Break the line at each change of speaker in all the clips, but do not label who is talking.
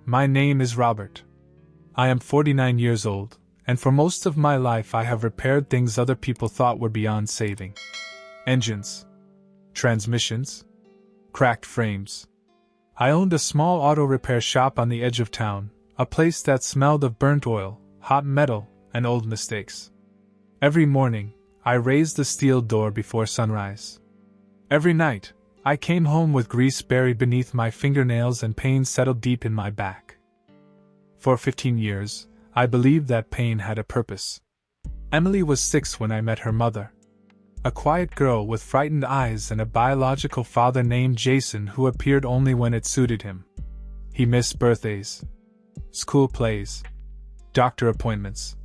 My name is Robert. I am 49 years old, and for most of my life I have repaired things other people thought were beyond saving. Engines. Transmissions. Cracked frames. I owned a small auto repair shop on the edge of town, a place that smelled of burnt oil, hot metal, and old mistakes. Every morning, I raised the steel door before sunrise. Every night, I came home with grease buried beneath my fingernails and pain settled deep in my back. For 15 years, I believed that pain had a purpose. Emily was 6 when I met her mother. A quiet girl with frightened eyes and a biological father named Jason who appeared only when it suited him. He missed birthdays, school plays, doctor appointments.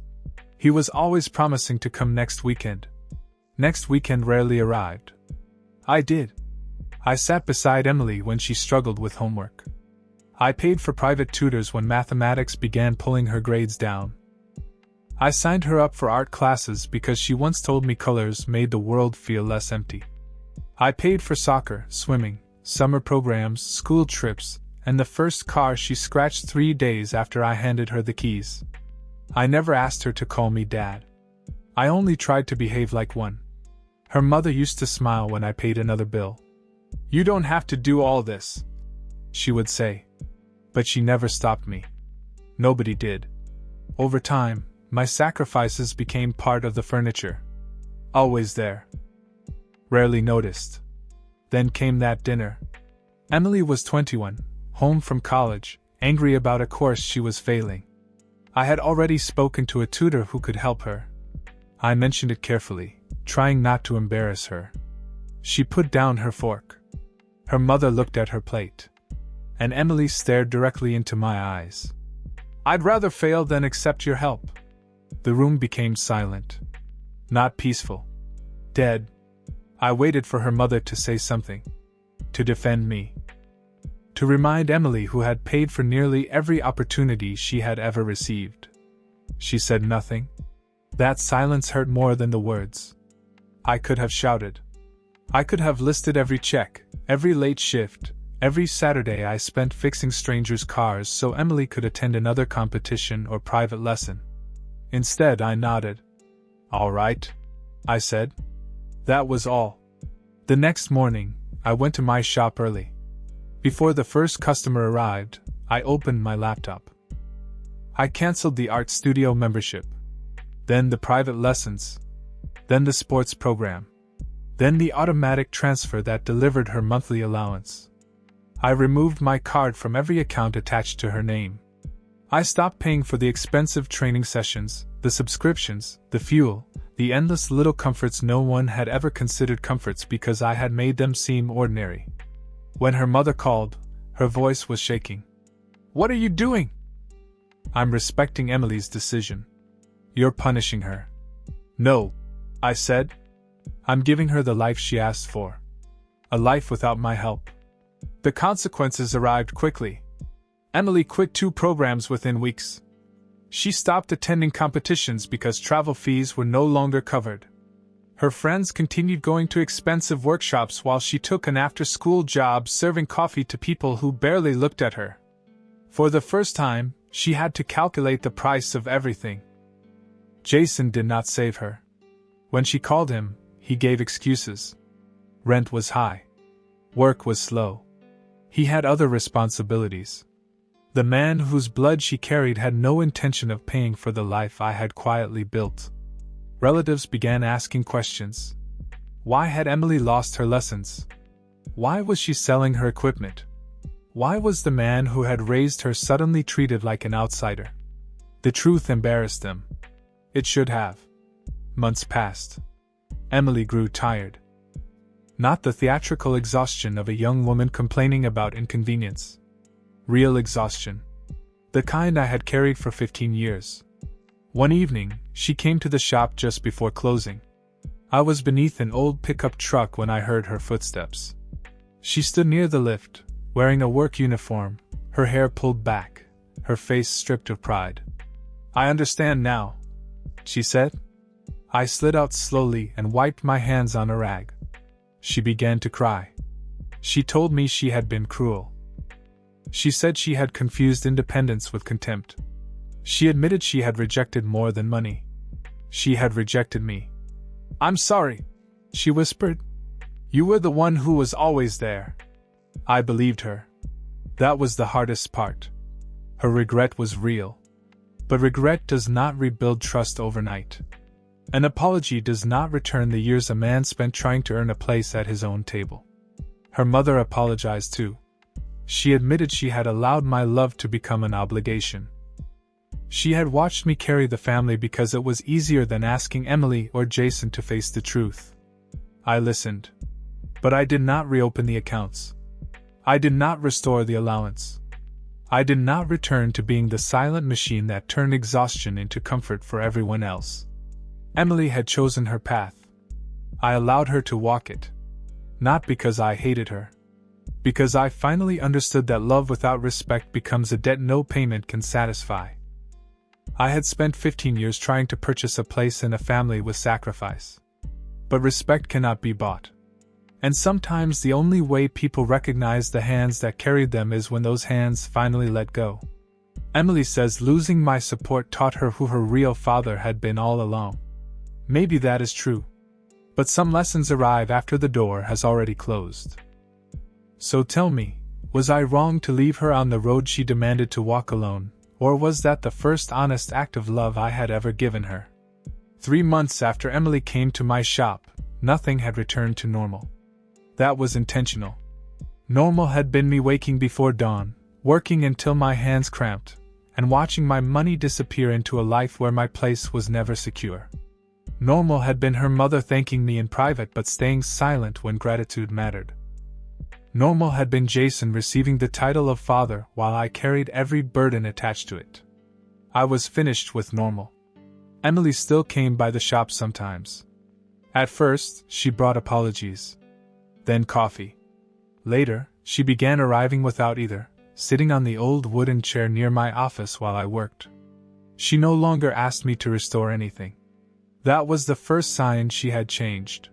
He was always promising to come next weekend. Next weekend rarely arrived. I did. I sat beside Emily when she struggled with homework. I paid for private tutors when mathematics began pulling her grades down. I signed her up for art classes because she once told me colors made the world feel less empty. I paid for soccer, swimming, summer programs, school trips, and the first car she scratched 3 days after I handed her the keys. I never asked her to call me Dad. I only tried to behave like one. Her mother used to smile when I paid another bill. "You don't have to do all this," she would say. But she never stopped me. Nobody did. Over time, my sacrifices became part of the furniture. Always there. Rarely noticed. Then came that dinner. Emily was 21, home from college, angry about a course she was failing. I had already spoken to a tutor who could help her. I mentioned it carefully, trying not to embarrass her. She put down her fork. Her mother looked at her plate. And Emily stared directly into my eyes. "I'd rather fail than accept your help." The room became silent. Not peaceful. Dead. I waited for her mother to say something. To defend me. To remind Emily who had paid for nearly every opportunity she had ever received. She said nothing. That silence hurt more than the words. I could have shouted. I could have listed every check, every late shift, every Saturday I spent fixing strangers' cars so Emily could attend another competition or private lesson. Instead, I nodded. "All right," I said. That was all. The next morning, I went to my shop early. Before the first customer arrived, I opened my laptop. I canceled the art studio membership. Then the private lessons. Then the sports program. Then the automatic transfer that delivered her monthly allowance. I removed my card from every account attached to her name. I stopped paying for the expensive training sessions, the subscriptions, the fuel, the endless little comforts no one had ever considered comforts because I had made them seem ordinary. When her mother called, her voice was shaking. "What are you doing?" "I'm respecting Emily's decision." "You're punishing her." "No," I said. "I'm giving her the life she asked for. A life without my help." The consequences arrived quickly. Emily quit 2 programs within weeks. She stopped attending competitions because travel fees were no longer covered. Her friends continued going to expensive workshops while she took an after-school job serving coffee to people who barely looked at her. For the first time, she had to calculate the price of everything. Jason did not save her. When she called him, he gave excuses. Rent was high. Work was slow. He had other responsibilities. The man whose blood she carried had no intention of paying for the life I had quietly built. Relatives began asking questions. Why had Emily lost her lessons? Why was she selling her equipment? Why was the man who had raised her suddenly treated like an outsider? The truth embarrassed them. It should have. Months passed. Emily grew tired. Not the theatrical exhaustion of a young woman complaining about inconvenience. Real exhaustion. The kind I had carried for 15 years. One evening, she came to the shop just before closing. I was beneath an old pickup truck when I heard her footsteps. She stood near the lift, wearing a work uniform, her hair pulled back, her face stripped of pride. "I understand now," she said. I slid out slowly and wiped my hands on a rag. She began to cry. She told me she had been cruel. She said she had confused independence with contempt. She admitted she had rejected more than money. She had rejected me. "I'm sorry," she whispered. "You were the one who was always there." I believed her. That was the hardest part. Her regret was real. But regret does not rebuild trust overnight. An apology does not return the years a man spent trying to earn a place at his own table. Her mother apologized too. She admitted she had allowed my love to become an obligation. She had watched me carry the family because it was easier than asking Emily or Jason to face the truth. I listened. But I did not reopen the accounts. I did not restore the allowance. I did not return to being the silent machine that turned exhaustion into comfort for everyone else. Emily had chosen her path. I allowed her to walk it. Not because I hated her. Because I finally understood that love without respect becomes a debt no payment can satisfy. I had spent 15 years trying to purchase a place in a family with sacrifice. But respect cannot be bought. And sometimes the only way people recognize the hands that carried them is when those hands finally let go. Emily says losing my support taught her who her real father had been all along. Maybe that is true. But some lessons arrive after the door has already closed. So tell me, was I wrong to leave her on the road she demanded to walk alone, or was that the first honest act of love I had ever given her? 3 months after Emily came to my shop, nothing had returned to normal. That was intentional. Normal had been me waking before dawn, working until my hands cramped, and watching my money disappear into a life where my place was never secure. Normal had been her mother thanking me in private but staying silent when gratitude mattered. Normal had been Jason receiving the title of father while I carried every burden attached to it. I was finished with normal. Emily still came by the shop sometimes. At first, she brought apologies. Then coffee. Later, she began arriving without either, sitting on the old wooden chair near my office while I worked. She no longer asked me to restore anything. That was the first sign she had changed.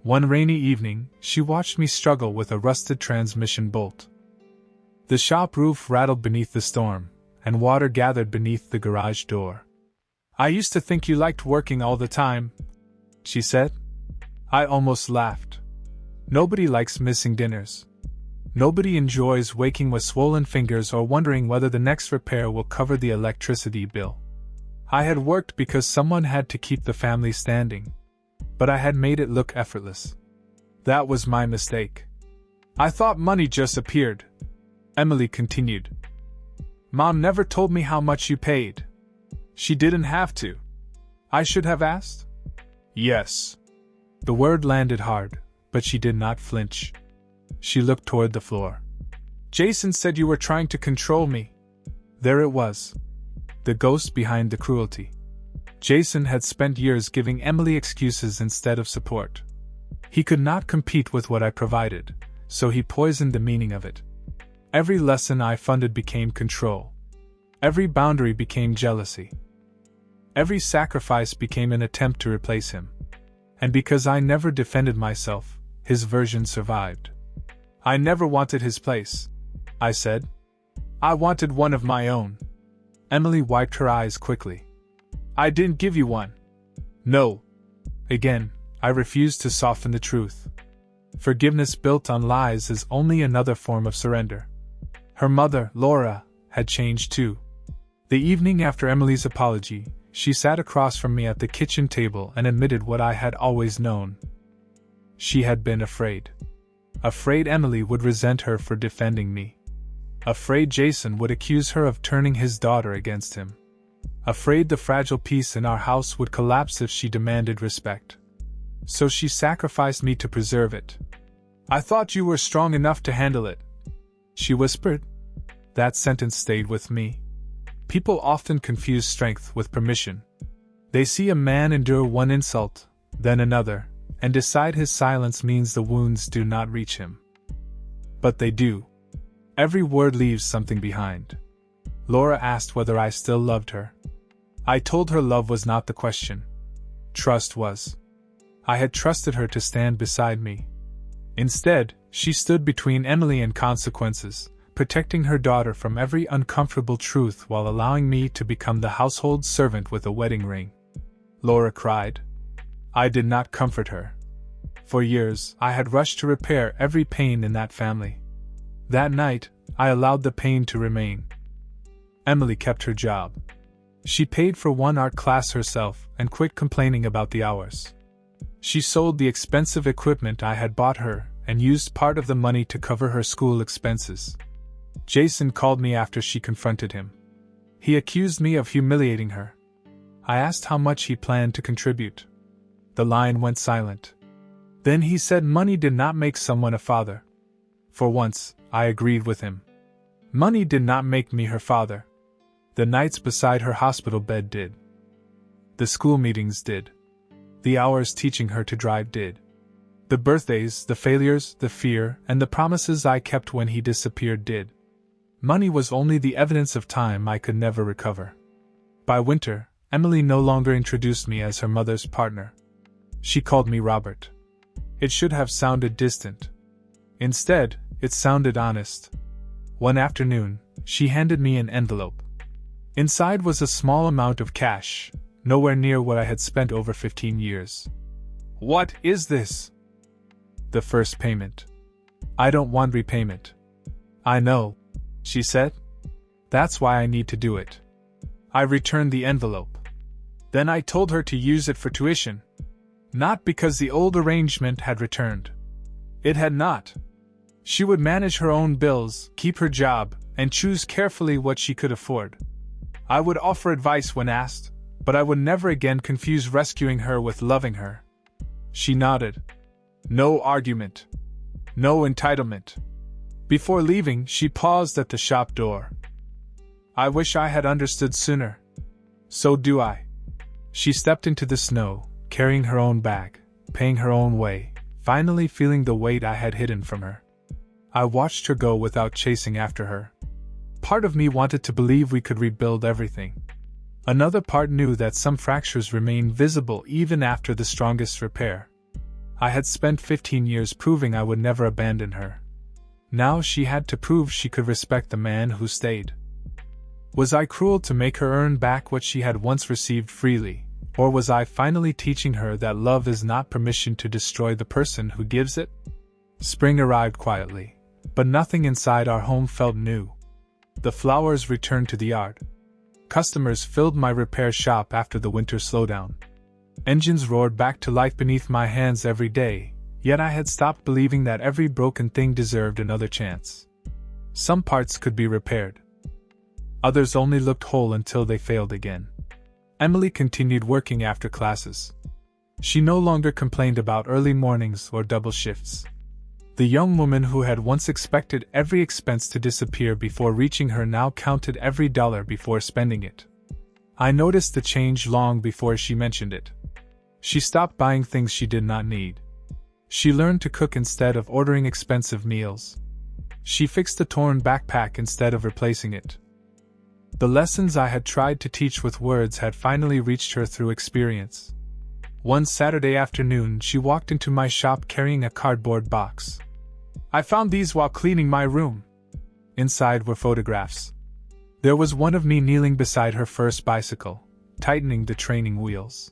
One rainy evening, she watched me struggle with a rusted transmission bolt. The shop roof rattled beneath the storm, and water gathered beneath the garage door. "I used to think you liked working all the time," she said. I almost laughed. Nobody likes missing dinners. Nobody enjoys waking with swollen fingers or wondering whether the next repair will cover the electricity bill. I had worked because someone had to keep the family standing. But I had made it look effortless. That was my mistake. "I thought money just appeared," Emily continued. "Mom never told me how much you paid." "She didn't have to." "I should have asked?" "Yes." The word landed hard, but she did not flinch. She looked toward the floor. "Jason said you were trying to control me." There it was. The ghost behind the cruelty. Jason had spent years giving Emily excuses instead of support. He could not compete with what I provided, so he poisoned the meaning of it. Every lesson I funded became control. Every boundary became jealousy. Every sacrifice became an attempt to replace him. And because I never defended myself, his version survived. "I never wanted his place," I said. "I wanted one of my own." Emily wiped her eyes quickly. "I didn't give you one." "No." Again, I refused to soften the truth. Forgiveness built on lies is only another form of surrender. Her mother, Laura, had changed too. The evening after Emily's apology, she sat across from me at the kitchen table and admitted what I had always known. She had been afraid. Afraid Emily would resent her for defending me. Afraid Jason would accuse her of turning his daughter against him. Afraid the fragile peace in our house would collapse if she demanded respect. So she sacrificed me to preserve it. "I thought you were strong enough to handle it," she whispered. That sentence stayed with me. People often confuse strength with permission. They see a man endure one insult, then another, and decide his silence means the wounds do not reach him. But they do. Every word leaves something behind. Laura asked whether I still loved her. I told her love was not the question. Trust was. I had trusted her to stand beside me. Instead, she stood between Emily and consequences, protecting her daughter from every uncomfortable truth while allowing me to become the household servant with a wedding ring. Laura cried. I did not comfort her. For years, I had rushed to repair every pain in that family. That night, I allowed the pain to remain. Emily kept her job. She paid for one art class herself and quit complaining about the hours. She sold the expensive equipment I had bought her and used part of the money to cover her school expenses. Jason called me after she confronted him. He accused me of humiliating her. I asked how much he planned to contribute. The line went silent. Then he said money did not make someone a father. For once, I agreed with him. Money did not make me her father. The nights beside her hospital bed did. The school meetings did. The hours teaching her to drive did. The birthdays, the failures, the fear, and the promises I kept when he disappeared did. Money was only the evidence of time I could never recover. By winter, Emily no longer introduced me as her mother's partner. She called me Robert. It should have sounded distant. Instead, it sounded honest. One afternoon, she handed me an envelope. Inside was a small amount of cash, nowhere near what I had spent over 15 years. What is this? The first payment. I don't want repayment. I know, she said. That's why I need to do it. I returned the envelope. Then I told her to use it for tuition. Not because the old arrangement had returned. It had not. She would manage her own bills, keep her job, and choose carefully what she could afford. I would offer advice when asked, but I would never again confuse rescuing her with loving her. She nodded. No argument. No entitlement. Before leaving, she paused at the shop door. I wish I had understood sooner. So do I. She stepped into the snow, carrying her own bag, paying her own way, finally feeling the weight I had hidden from her. I watched her go without chasing after her. Part of me wanted to believe we could rebuild everything. Another part knew that some fractures remained visible even after the strongest repair. I had spent 15 years proving I would never abandon her. Now she had to prove she could respect the man who stayed. Was I cruel to make her earn back what she had once received freely, or was I finally teaching her that love is not permission to destroy the person who gives it? Spring arrived quietly, but nothing inside our home felt new. The flowers returned to the yard. Customers filled my repair shop after the winter slowdown. Engines roared back to life beneath my hands every day, yet I had stopped believing that every broken thing deserved another chance. Some parts could be repaired. Others only looked whole until they failed again. Emily continued working after classes. She no longer complained about early mornings or double shifts. The young woman who had once expected every expense to disappear before reaching her now counted every dollar before spending it. I noticed the change long before she mentioned it. She stopped buying things she did not need. She learned to cook instead of ordering expensive meals. She fixed a torn backpack instead of replacing it. The lessons I had tried to teach with words had finally reached her through experience. One Saturday afternoon, she walked into my shop carrying a cardboard box. I found these while cleaning my room. Inside were photographs. There was one of me kneeling beside her first bicycle, tightening the training wheels.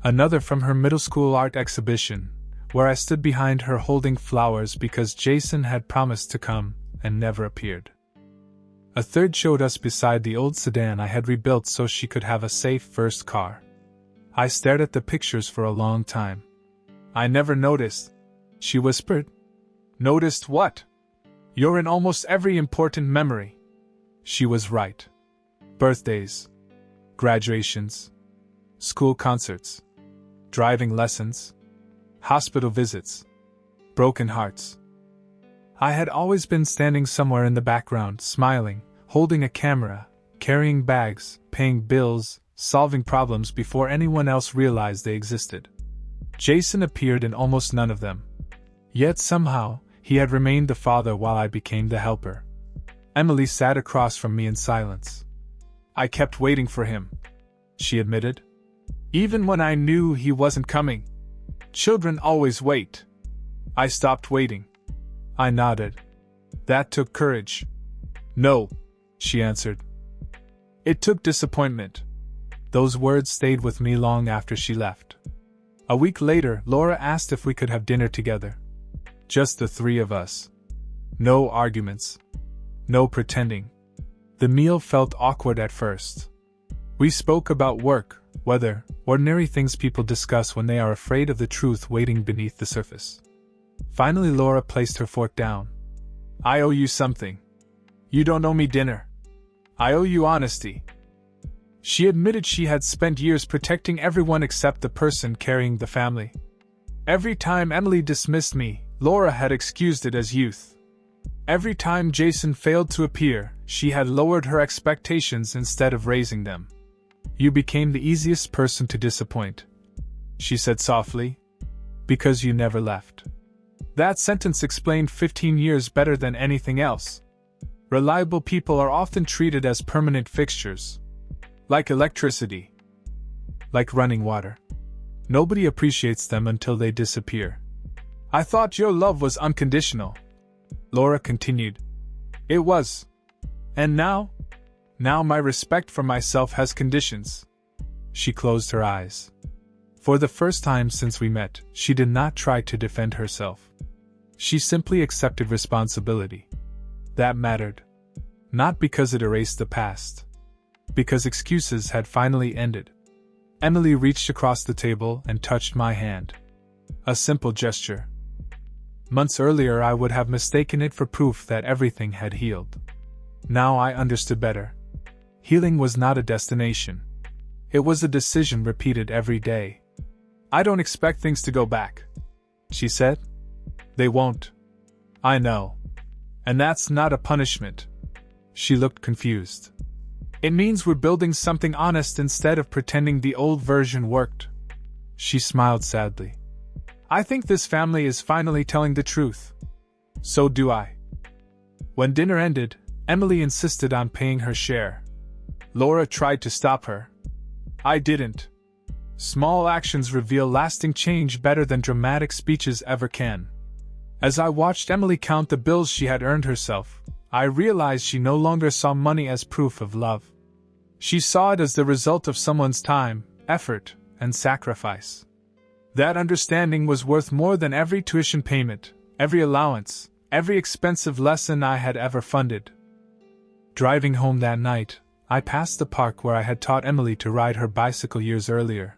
Another from her middle school art exhibition, where I stood behind her holding flowers because Jason had promised to come and never appeared. A third showed us beside the old sedan I had rebuilt so she could have a safe first car. I stared at the pictures for a long time. I never noticed, she whispered. Noticed what? You're in almost every important memory. She was right. Birthdays, graduations, school concerts, driving lessons, hospital visits, broken hearts. I had always been standing somewhere in the background, smiling, holding a camera, carrying bags, paying bills, solving problems before anyone else realized they existed. Jason appeared in almost none of them. Yet somehow, he had remained the father while I became the helper. Emily sat across from me in silence. I kept waiting for him, she admitted. Even when I knew he wasn't coming. Children always wait. I stopped waiting. I nodded. That took courage. No, she answered. It took disappointment. Those words stayed with me long after she left. A week later, Laura asked if we could have dinner together. Just the three of us. No arguments. No pretending. The meal felt awkward at first. We spoke about work, weather, ordinary things people discuss when they are afraid of the truth waiting beneath the surface. Finally, Laura placed her fork down. I owe you something. You don't owe me dinner. I owe you honesty. She admitted she had spent years protecting everyone except the person carrying the family. Every time Emily dismissed me, Laura had excused it as youth. Every time Jason failed to appear, she had lowered her expectations instead of raising them. You became the easiest person to disappoint, she said softly, because you never left. That sentence explained 15 years better than anything else. Reliable people are often treated as permanent fixtures. Like electricity. Like running water. Nobody appreciates them until they disappear. I thought your love was unconditional. Laura continued. It was. And now? Now my respect for myself has conditions. She closed her eyes. For the first time since we met, she did not try to defend herself. She simply accepted responsibility. That mattered. Not because it erased the past. Because excuses had finally ended. Emily reached across the table and touched my hand. A simple gesture. Months earlier I would have mistaken it for proof that everything had healed. Now I understood better. Healing was not a destination. It was a decision repeated every day. I don't expect things to go back, she said. They won't. I know. And that's not a punishment. She looked confused. It means we're building something honest instead of pretending the old version worked. She smiled sadly. I think this family is finally telling the truth. So do I. When dinner ended, Emily insisted on paying her share. Laura tried to stop her. I didn't. Small actions reveal lasting change better than dramatic speeches ever can. As I watched Emily count the bills she had earned herself, I realized she no longer saw money as proof of love. She saw it as the result of someone's time, effort, and sacrifice. That understanding was worth more than every tuition payment, every allowance, every expensive lesson I had ever funded. Driving home that night, I passed the park where I had taught Emily to ride her bicycle years earlier.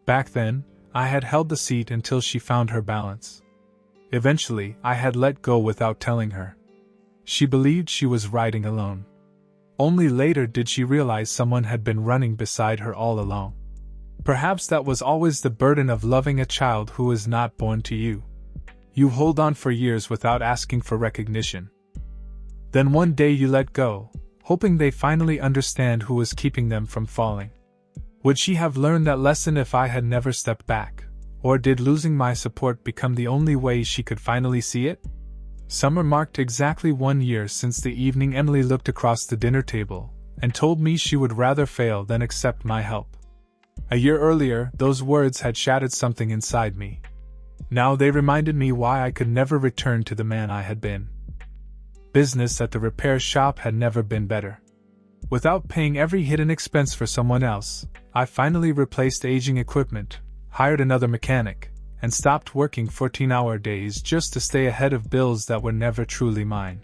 Back then, I had held the seat until she found her balance. Eventually, I had let go without telling her. She believed she was riding alone. Only later did she realize someone had been running beside her all along. Perhaps that was always the burden of loving a child who is not born to you. You hold on for years without asking for recognition. Then one day you let go, hoping they finally understand who was keeping them from falling. Would she have learned that lesson if I had never stepped back? Or did losing my support become the only way she could finally see it? Summer marked exactly 1 year since the evening Emily looked across the dinner table and told me she would rather fail than accept my help. A year earlier, those words had shattered something inside me. Now they reminded me why I could never return to the man I had been. Business at the repair shop had never been better. Without paying every hidden expense for someone else, I finally replaced aging equipment, hired another mechanic, and stopped working 14-hour days just to stay ahead of bills that were never truly mine.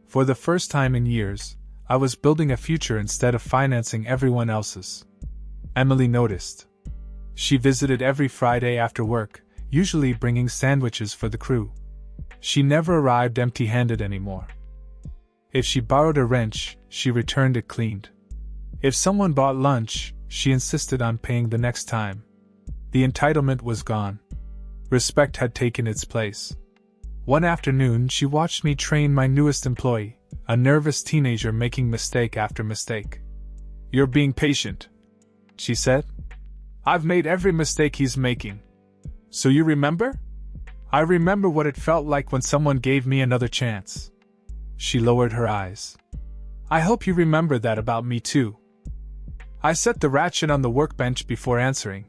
For the first time in years, I was building a future instead of financing everyone else's. Emily noticed. She visited every Friday after work, usually bringing sandwiches for the crew. She never arrived empty-handed anymore. If she borrowed a wrench, she returned it cleaned. If someone bought lunch, she insisted on paying the next time. The entitlement was gone. Respect had taken its place. One afternoon, she watched me train my newest employee, a nervous teenager making mistake after mistake. "You're being patient," she said. "I've made every mistake he's making. So you remember?" "I remember what it felt like when someone gave me another chance." She lowered her eyes. "I hope you remember that about me too." I set the ratchet on the workbench before answering.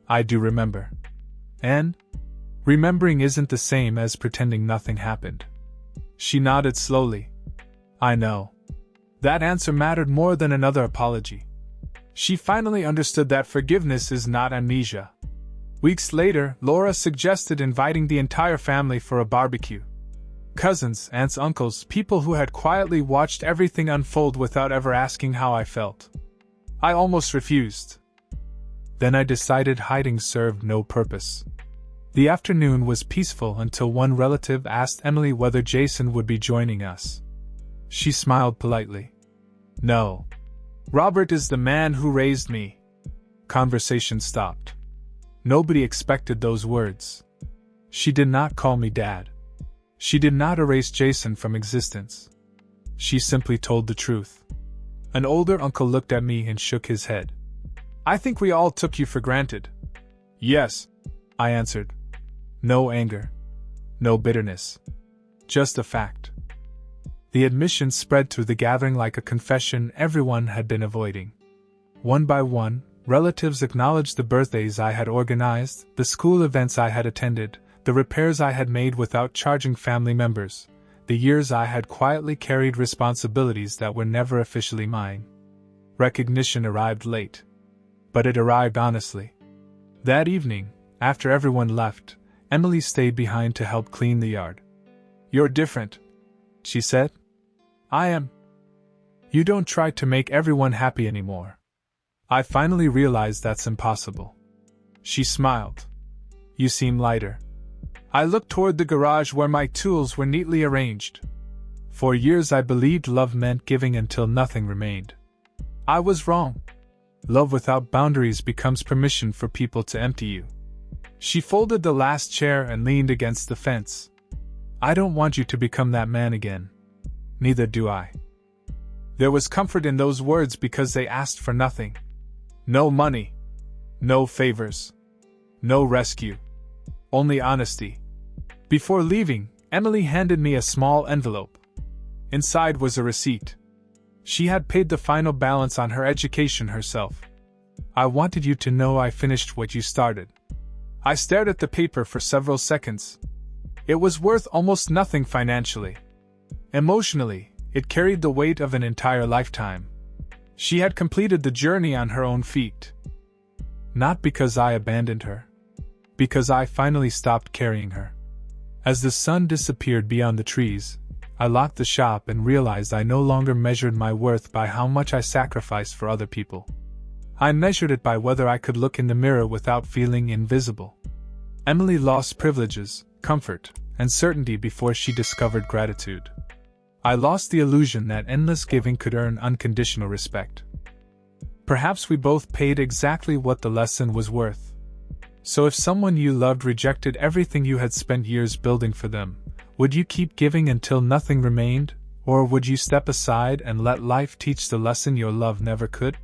"I do remember. And remembering isn't the same as pretending nothing happened." She nodded slowly. I know. That answer mattered more than another apology. She finally understood that forgiveness is not amnesia. Weeks later, Laura suggested inviting the entire family for a barbecue. Cousins, aunts, uncles, people who had quietly watched everything unfold without ever asking how I felt. I almost refused. Then I decided hiding served no purpose. The afternoon was peaceful until one relative asked Emily whether Jason would be joining us. She smiled politely. No. Robert is the man who raised me. Conversation stopped. Nobody expected those words. She did not call me Dad. She did not erase Jason from existence. She simply told the truth. An older uncle looked at me and shook his head. I think we all took you for granted. Yes, I answered. No anger. No bitterness. Just a fact. The admission spread through the gathering like a confession everyone had been avoiding. One by one, relatives acknowledged the birthdays I had organized, the school events I had attended, the repairs I had made without charging family members, the years I had quietly carried responsibilities that were never officially mine. Recognition arrived late. But it arrived honestly. That evening, after everyone left, Emily stayed behind to help clean the yard. You're different, she said. I am. You don't try to make everyone happy anymore. I finally realized that's impossible. She smiled. You seem lighter. I looked toward the garage where my tools were neatly arranged. For years I believed love meant giving until nothing remained. I was wrong. Love without boundaries becomes permission for people to empty you. She folded the last chair and leaned against the fence. I don't want you to become that man again. Neither do I. There was comfort in those words because they asked for nothing. No money. No favors. No rescue. Only honesty. Before leaving, Emily handed me a small envelope. Inside was a receipt. She had paid the final balance on her education herself. I wanted you to know I finished what you started. I stared at the paper for several seconds. It was worth almost nothing financially. Emotionally, it carried the weight of an entire lifetime. She had completed the journey on her own feet. Not because I abandoned her. Because I finally stopped carrying her. As the sun disappeared beyond the trees, I locked the shop and realized I no longer measured my worth by how much I sacrificed for other people. I measured it by whether I could look in the mirror without feeling invisible. Emily lost privileges, comfort, and certainty before she discovered gratitude. I lost the illusion that endless giving could earn unconditional respect. Perhaps we both paid exactly what the lesson was worth. So if someone you loved rejected everything you had spent years building for them, would you keep giving until nothing remained, or would you step aside and let life teach the lesson your love never could?